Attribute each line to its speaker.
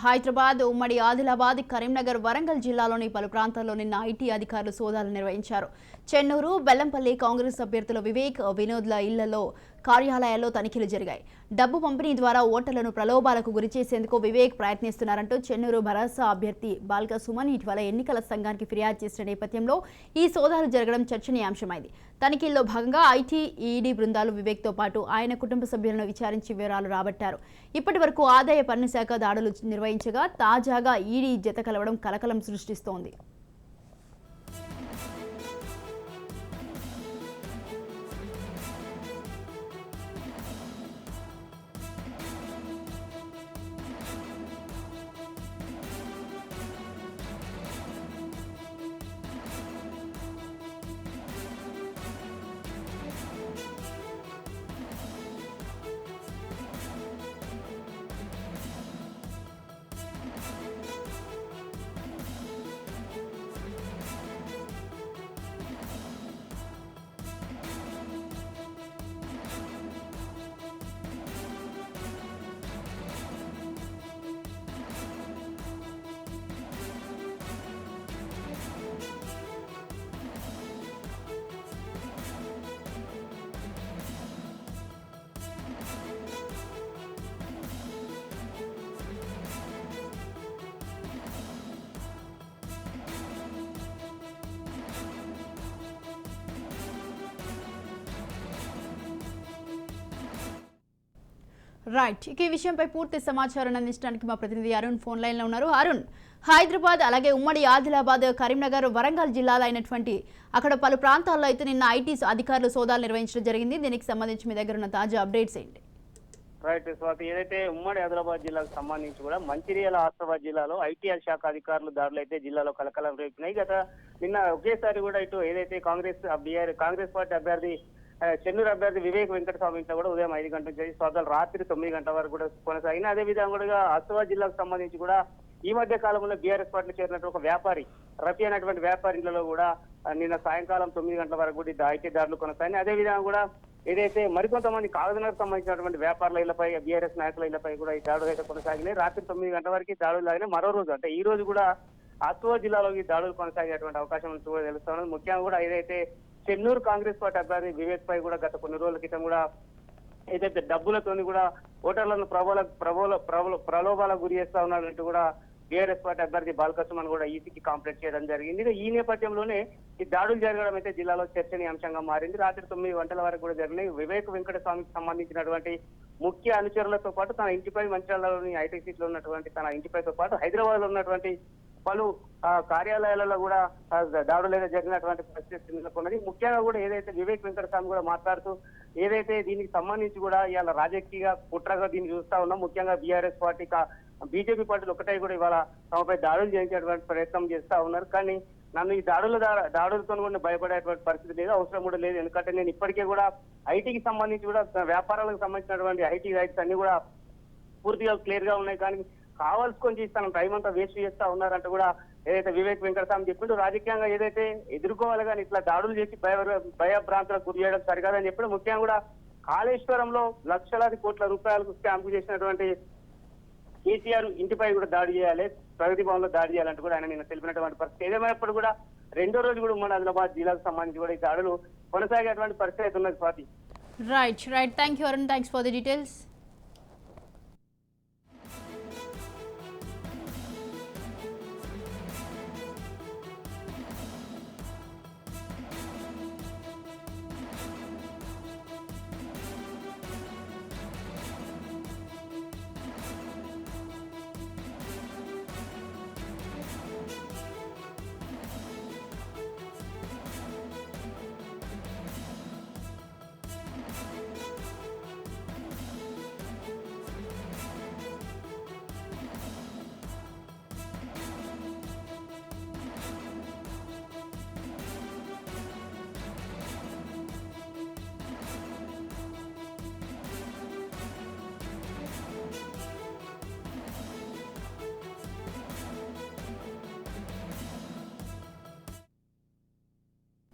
Speaker 1: హైదరాబాద్, ఉమ్మడి ఆదిలాబాద్, కరీంనగర్, వరంగల్ జిల్లాలోని పలు ప్రాంతాల్లో నిన్న ఐటీ అధికారులు సోదాలు నిర్వహించారు. చెన్నూరు, బెల్లంపల్లి కాంగ్రెస్ అభ్యర్థుల వివేక్, వినోద్ల ఇళ్లలో, కార్యాలయాల్లో తనిఖీలు జరిగాయి. డబ్బు పంపిణీ ద్వారా ఓటర్లను ప్రలోభాలకు గురిచేసేందుకు వివేక్ ప్రయత్నిస్తున్నారంటూ చెన్నూరు భరోసా అభ్యర్థి బాల్క సుమన్ ఇటీవల ఎన్నికల సంఘానికి ఫిర్యాదు చేసిన నేపథ్యంలో ఈ సోదాలు జరగడం చర్చనీయాంశమైంది. తనిఖీల్లో భాగంగా ఐటీ, ఈడీ బృందాలు వివేక్తో పాటు ఆయన కుటుంబ సభ్యులను విచారించి వివరాలు రాబట్టారు. ఇప్పటి వరకు ఆదాయ పన్ను శాఖ దాడులు నిర్వహించగా తాజాగా ఈడీ జత కలవడం కలకలం సృష్టిస్తోంది. రైట్, ఇక ఈ విషయంపై పూర్తి సమాచారం అందించడానికి మా ప్రతినిధి అరుణ్ ఫోన్ లైన్లో ఉన్నారు. అరుణ్, హైదరాబాద్ అలాగే ఉమ్మడి ఆదిలాబాద్, కరీంనగర్, వరంగల్ జిల్లాలో అయినటువంటి అక్కడ పలు ప్రాంతాల్లో అయితే నిన్న ఐటీ అధికారులు సోదాలు నిర్వహించడం జరిగింది. దీనికి సంబంధించి మీ దగ్గర ఉన్న తాజా అప్డేట్స్ ఏంటి?
Speaker 2: రైట్ స్వాతి, ఏదైతే ఉమ్మడి ఆదిలాబాద్ జిల్లాకు సంబంధించి కూడా మంచిర్యాల, ఆసిఫాబాద్ జిల్లాలో ఐటీ శాఖ అధికారులు దాడులు అయితే జిల్లాలో కలకలం రేపినాయి. గత నిన్న ఒకేసారి కూడా ఇటు ఏదైతే కాంగ్రెస్ పార్టీ అభ్యర్థి చెన్నూరు అభ్యర్థి వివేక్ వెంకటస్వామి ఇంట్లో కూడా ఉదయం 5 గంటల నుంచి సోదాలు రాత్రి 9 గంటల వరకు కూడా కొనసాగిన. అదే విధంగా కూడా ఆసిఫాబాద్ జిల్లాకు సంబంధించి కూడా ఈ మధ్య కాలంలో బీఆర్ఎస్ పార్టీలో చేరినట్టు ఒక వ్యాపారి రఫీ అనేటువంటి వ్యాపారి ఇంట్లో కూడా నిన్న సాయంకాలం 9 గంటల వరకు కూడా ఐటీ దాడులు కొనసాగినాయి. అదే విధంగా కూడా ఏదైతే మరికొంతమంది కాగజనగర్ సంబంధించినటువంటి వ్యాపారుల ఇళ్లపై, బీఆర్ఎస్ నాయకుల ఇళ్లపై కూడా ఈ దాడులు అయితే కొనసాగినాయి. రాత్రి 9 గంటల వరకు దాడులు లాగినాయి. మరో రోజు అంటే ఈ రోజు కూడా ఆసిఫాబాద్ జిల్లాలో ఈ దాడులు కొనసాగేటువంటి అవకాశం కూడా తెలుస్తా ఉన్నది. ముఖ్యంగా కూడా ఏదైతే చెన్నూరు కాంగ్రెస్ పార్టీ అభ్యర్థి వివేక్ పై కూడా గత కొన్ని రోజుల క్రితం కూడా ఏదైతే డబ్బులతోని కూడా ఓటర్లను ప్రలోభాలకు గురి చేస్తా ఉన్నారంటూ కూడా బీఆర్ఎస్ పార్టీ అభ్యర్థి బాల్క సుమన్ కూడా ఈసీకి కాంప్లైంట్ చేయడం జరిగింది. ఈ నేపథ్యంలోనే ఈ దాడులు జరగడం అయితే జిల్లాలో చర్చనీయాంశంగా మారింది. రాత్రి 9 గంటల వరకు కూడా జరిగినాయి. వివేక్ వెంకటస్వామికి సంబంధించినటువంటి ముఖ్య అనుచరులతో పాటు తన ఇంటిపై, మంచిర్యాలలోని ఐటీ సీట్లో ఉన్నటువంటి తన ఇంటిపైతో పాటు హైదరాబాద్ లో ఉన్నటువంటి పలు కార్యాలయాలలో కూడా దాడులు అయితే జరిగినటువంటి పరిస్థితి నెలకొన్నది. ముఖ్యంగా కూడా ఏదైతే వివేక్ వెంకటస్వామి కూడా మాట్లాడుతూ ఏదైతే దీనికి సంబంధించి కూడా ఇవాళ రాజకీయ కుట్రగా దీన్ని చూస్తా ఉన్నాం. ముఖ్యంగా బీఆర్ఎస్ పార్టీ, బీజేపీ పార్టీలు ఒకటే కూడా ఇవాళ తమపై దాడులు చేయించేటువంటి ప్రయత్నం చేస్తా ఉన్నారు. కానీ నన్ను ఈ దాడులతో కూడా భయపడేటువంటి పరిస్థితి లేదు, అవసరం కూడా లేదు. ఎందుకంటే నేను ఇప్పటికే కూడా ఐటీకి సంబంధించి కూడా వ్యాపారాలకు సంబంధించినటువంటి ఐటీ రైట్స్ అన్ని కూడా పూర్తిగా క్లియర్ గా ఉన్నాయి. కానీ కావాల్సుకొని తన టైం అంతా వేస్ట్ చేస్తా ఉన్నారంటే కూడా ఏదైతే వివేక్ వెంకటస్వామి చెప్పిండు, రాజకీయంగా ఏదైతే ఎదుర్కోవాలి కానీ ఇట్లా దాడులు చేసి భయభ్రాంతులకు గురి చేయడం సరికాదని చెప్పి ముఖ్యంగా కూడా కాళేశ్వరంలో లక్షలాది కోట్ల రూపాయలకు స్కాంపు చేసినటువంటి కేసీఆర్ ఇంటిపై కూడా దాడి చేయాలి, ప్రగతి భవన్ లో దాడి చేయాలంటూ కూడా ఆయన నిన్న తెలిపినటువంటి పరిస్థితి. ఏదేమైనప్పుడు కూడా రెండో రోజు కూడా ఉమ్మడి ఆదిలాబాద్ జిల్లాకు సంబంధించి కూడా ఈ దాడులు కొనసాగేటువంటి పరిస్థితి అయితే ఉన్నది Swathi.
Speaker 1: Right, thank you Arun, thanks for the details.